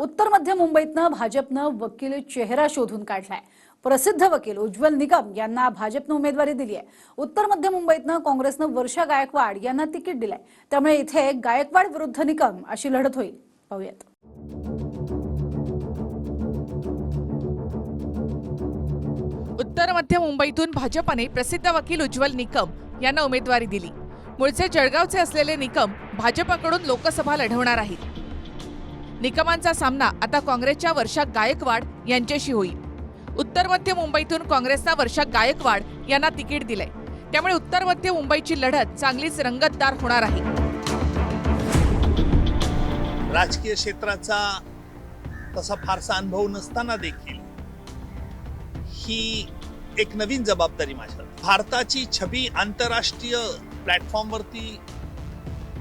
उत्तर मध्य मुंबईतनं भाजपनं वकील चेहरा शोधून काढलाय। प्रसिद्ध वकील उज्ज्वल निकम यांना भाजपनं उमेदवारी दिली आहे। उत्तर मध्य मुंबईतनं काँग्रेसनं वर्षा गायकवाड यांना तिकीट दिलंय। त्यामुळे इथे गायकवाड विरुद्ध निकम अशी लढत होईल। पाहूयात। उत्तर मध्य मुंबईतून भाजपने प्रसिद्ध वकील उज्ज्वल निकम यांना उमेदवारी दिली। मूळचे जळगावचे असलेले निकम भाजपकडून लोकसभा लढवणार आहेत। निकमांचा सामना आता काँग्रेसच्या वर्षा गायकवाड यांच्याशी होईल। उत्तर मध्य मुंबईतून काँग्रेसला वर्षा गायकवाड यांना तिकीट दिलंय। त्यामुळे उत्तर मध्य मुंबईची लढत चांगलीच रंगतदार होणार आहे। राजकीय क्षेत्राचा तसा फारसा अनुभव नसताना देखील ही एक नवीन जबाबदारी माझ्यावर। भारताची छबी आंतरराष्ट्रीय प्लॅटफॉर्मवरती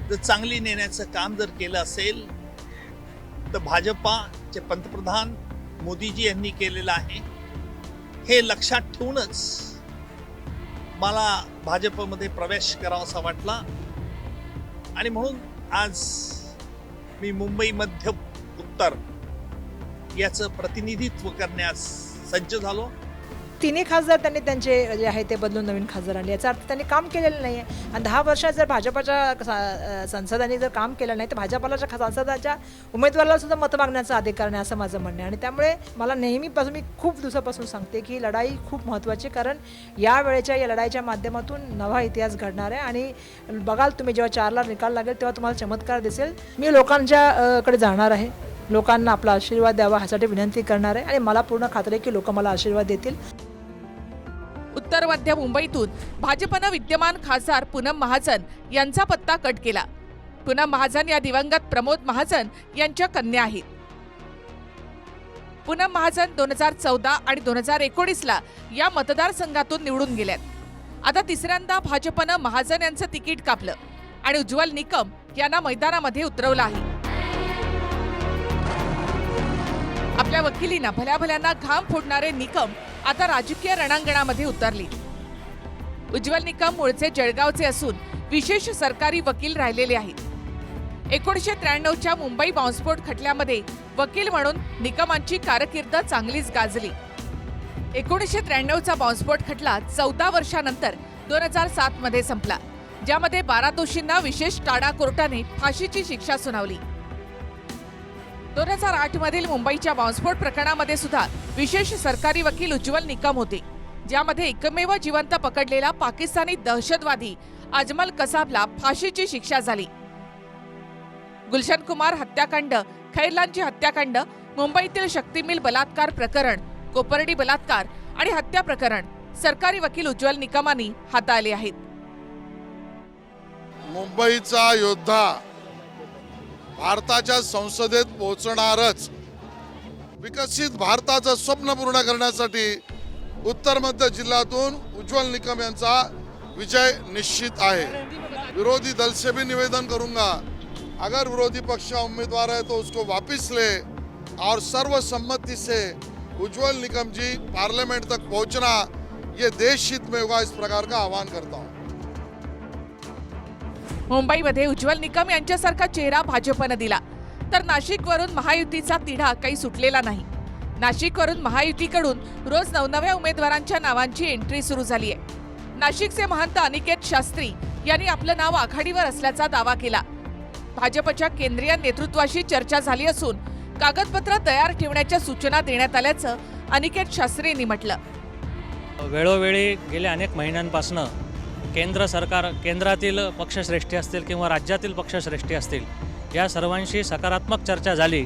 जर चांगली नेण्याचं काम जर केलं असेल तर भाजपाचे पंतप्रधान मोदीजी यांनी केलेलं आहे। हे लक्षात ठेवूनच मला भाजपमध्ये प्रवेश करावासा वाटला आणि म्हणून आज मी मुंबई मध्य उत्तर याचं प्रतिनिधित्व करण्यास सज्ज झालो। तिन्ही खासदार त्यांनी त्यांचे जे आहे ते बदलून नवीन खासदार आणले। याचा अर्थ त्यांनी काम केलेलं नाही आहे आणि 10 वर्षात जर भाजपाच्या संसदांनी जर काम केलं नाही तर भाजपाला संसदाच्या उमेदवाराला सुद्धा मत मागण्याचा अधिकार नाही असं माझं म्हणणं आहे। आणि त्यामुळे मला नेहमीपासून मी खूप दिवसापासून सांगते की लढाई खूप महत्त्वाची, कारण या वेळेच्या या लढाईच्या माध्यमातून नवा इतिहास घडणार आहे। आणि बघाल तुम्ही जेव्हा 4ला निकाल लागेल तेव्हा तुम्हाला चमत्कार दिसेल। मी लोकांच्या कडे जाणार आहे, लोकांना आपला आशीर्वाद द्यावा ह्यासाठी विनंती करणार आहे आणि मला पूर्ण खात्री आहे की लोक मला आशीर्वाद देतील। उत्तर मध्य मुंबईतून भाजपनं विद्यमान खासदार पूनम महाजन यांचा पत्ता कट केला। पूनम महाजन या दिवंगत प्रमोद महाजन यांच्या कन्या आहेत। पूनम महाजन 2014 आणि 2019ला या मतदारसंघातून निवडून गेल्यात। आता तिसऱ्यांदा भाजपनं महाजन यांचं तिकीट कापलं आणि उज्ज्वल निकम यांना मैदानामध्ये उतरवलं आहे। आपल्या वकिलींना भल्याभल्यांना घाम फोडणारे निकम आता राजकीय रणांगणामध्ये उतरले। उज्ज्वल निकम मूळचे जळगावचे असून विशेष सरकारी वकील राहिलेले आहेत। 1993च्या मुंबई बॉम्बस्फोट खटल्यामध्ये वकील म्हणून निकमांची कारकीर्द चांगलीच गाजली। 1993चा बॉम्बस्फोट खटला 14 वर्षानंतर 2007 मध्ये संपला, ज्यामध्ये 12 दोषींना विशेष टाडा कोर्टाने फाशीची शिक्षा सुनावली। 2008 मधील मुंबईच्या बॉम्बस्फोट प्रकरणामध्ये सुद्धा विशेष सरकारी वकील उज्ज्वल निकम होते, ज्यामध्ये एकमेव जिवंत पकडलेला पाकिस्तानी दहशतवादी अजमल कसाबला फाशीची शिक्षा झाली। गुलशन कुमार हत्याकांड, खैरलांची हत्याकांड, मुंबईतील शक्ती मिल बलात्कार प्रकरण, कोपर्डी बलात्कार आणि हत्या प्रकरण सरकारी वकील उज्ज्वल निकमांनी हाताळले आहेत। मुंबईचा योद्धा भारताच्या संसदेत पोहोचणारच। विकसित भारताचं स्वप्न पूर्ण करण्यासाठी उत्तर मध्य जिल्ह्यातून उज्ज्वल निकम यांचा विजय निश्चित है। विरोधी दल से भी निवेदन करूंगा, अगर विरोधी पक्ष का उम्मीदवार है तो उसको वापस ले और सर्वसम्मति से उज्ज्वल निकम जी पार्लियामेंट तक पहुंचना ये देश हित में होगा, इस प्रकार का आह्वान करता हूं। मुंबईमध्ये उज्ज्वल निकम यांच्यासारखा चेहरा भाजपनं दिला तर नाशिकवरून महायुतीचा तिढा काही सुटलेला नाही। नाशिकवरून महायुतीकडून रोज नवनव्या उमेदवारांच्या नावांची एंट्री सुरू झाली आहे। नाशिकचे महंत अनिकेत शास्त्री यांनी आपलं नाव आघाडीवर असल्याचा दावा केला। भाजपच्या केंद्रीय नेतृत्वाशी चर्चा झाली असून कागदपत्र तयार ठेवण्याच्या सूचना देण्यात आल्याचं अनिकेत शास्त्री यांनी म्हटलं। वेळोवेळी गेल्या अनेक महिन्यांपासून केंद्र सरकार, केंद्रातील पक्षश्रेष्ठी असतील किंवा राज्यातील पक्षश्रेष्ठी असतील, या सर्वांशी सकारात्मक चर्चा झाली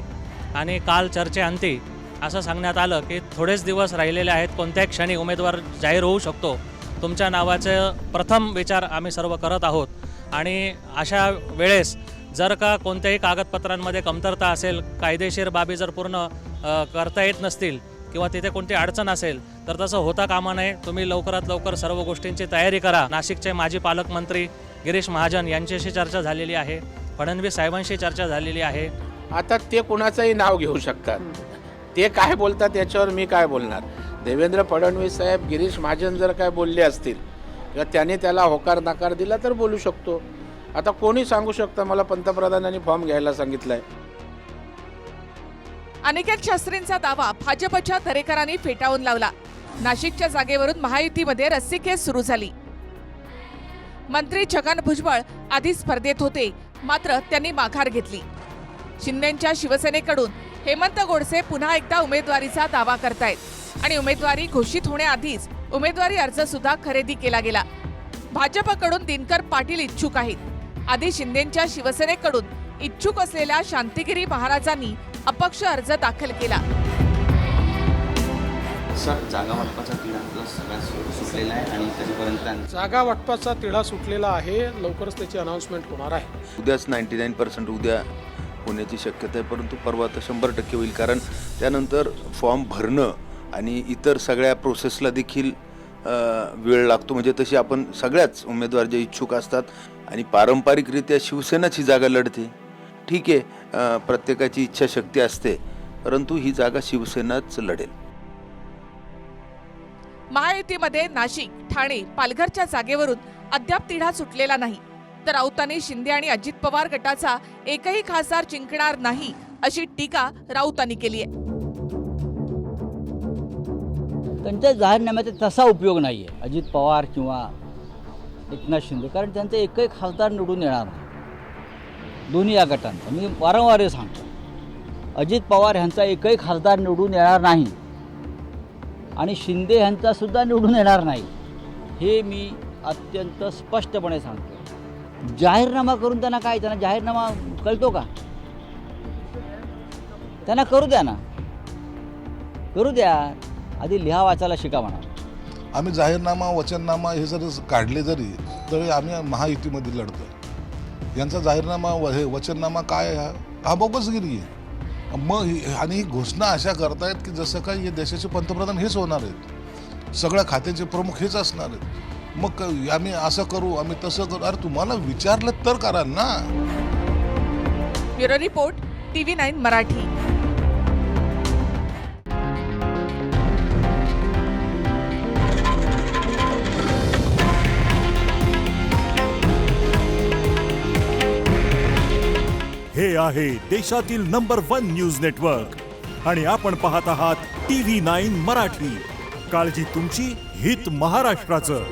आणि काल चर्चेअंती असं सांगण्यात आलं की थोडेच दिवस राहिलेले आहेत, कोणत्याही क्षणी उमेदवार जाहीर होऊ शकतो। तुमच्या नावाचं प्रथम विचार आम्ही सर्व करत आहोत आणि अशा वेळेस जर का कोणत्याही कागदपत्रांमध्ये कमतरता असेल, कायदेशीर बाबी जर पूर्ण करता येत नसतील किंवा तिथे कोणती अडचण असेल तर तसं होता कामा नये। तुम्ही लवकरात लवकर सर्व गोष्टींची तयारी करा। नाशिकचे माजी पालकमंत्री गिरीश महाजन यांच्याशी चर्चा झालेली आहे, फडणवीस साहेबांशी चर्चा झालेली आहे। आता ते कोणाचंही नाव घेऊ शकतात, ते काय बोलतात याच्यावर मी काय बोलणार। देवेंद्र फडणवीस साहेब गिरीश महाजन जर काय बोलले असतील किंवा त्याने त्याला होकार नकार दिला तर बोलू शकतो। आता कोणी सांगू शकतं मला पंतप्रधानांनी फॉर्म घ्यायला सांगितलाय। अनिकेत शास्त्रींचा दावा भाजपच्या दरेकरांनी फेटाळून लावला. नाशिकच्या जागेवरून महायुतीमध्ये रस्सीखेच सुरू झाली. मंत्री छगन भुजबळ आधी स्पर्धेत होते, मात्र त्यांनी माघार घेतली. शिंदेंच्या शिवसेनेकडून हेमंत गोडसे पुन्हा एकदा उमेदवारीचा दावा करतायत आणि उमेदवारी घोषित होण्याआधीच उमेदवारी अर्ज सुद्धा खरेदी केला गेला. भाजपकडून दिनकर पाटील इच्छुक आहेत. आधी शिंदेंच्या शिवसेनेकडून इच्छुक असलेल्या शांतिगिरी महाराजांनी अपक्ष अर्ज दाखल केला. सर, जागा वाटपाचा तिढा आपला सगळ्यात सुटलेला आहे आणि कधीपर्यंत जागा वाटपाचा तिढा सुटलेला आहे. लवकरच त्याची अनाउन्समेंट होणार आहे. उद्याच 99% उद्या होण्याची शक्यता आहे, परंतु परवा तर 100% होईल. कारण त्यानंतर फॉर्म भरणं आणि इतर सगळ्या प्रोसेसला देखील वेळ लागतो. म्हणजे तशी आपण सगळ्याच उमेदवार जे इच्छुक असतात आणि पारंपरिकरित्या शिवसेनाच ही जागा लढते. ठीक आहे, प्रत्येकाची इच्छाशक्ती असते, परंतु ही जागा शिवसेनाच लढेल. महायुतीमध्ये नाशिक, ठाणे, पालघरच्या जागेवरून अद्याप तिढा सुटलेला नाही. तर राऊतांनी शिंदे आणि अजित पवार गटाचा एकही खासदार जिंकणार नाही अशी टीका राऊतांनी केली आहे. त्यांच्या जाहीरनाम्याचा तसा उपयोग नाही आहे अजित पवार किंवा एकनाथ शिंदे, कारण त्यांचे एकही खासदार निवडून येणार नाही दोन्ही या गटांचा. मी वारंवार सांगतो, अजित पवार ह्यांचा एकही खासदार निवडून येणार नाही आणि शिंदे ह्यांचा सुद्धा निवडून येणार नाही, हे मी अत्यंत स्पष्टपणे सांगतो. जाहीरनामा करून त्यांना काय, त्यांना जाहीरनामा कळतो का? त्यांना करू द्या ना, करू द्या. आधी लिहा वाचायला शिका म्हणा. आम्ही जाहीरनामा वचननामा हे जर काढले जरी तरी आम्ही महायुतीमध्ये लढतो. यांचा जाहीरनामा हे वचननामा काय हा बोगसगिरी आहे. मग आणि ही घोषणा अशा करतायत की जसं काय हे देशाचे पंतप्रधान हेच होणार आहेत, सगळ्या खात्याचे प्रमुख हेच असणार आहेत. मग आम्ही असं करू, आम्ही तसं करू. अरे तुम्हाला विचारलं तर करा ना. Bureau report, TV9 Marathi. हे आहे देशातील नंबर 1 न्यूज नेटवर्क आणि आपण पाहत आहात TV9 मराठी. काळजी तुमची, हित महाराष्ट्राचं.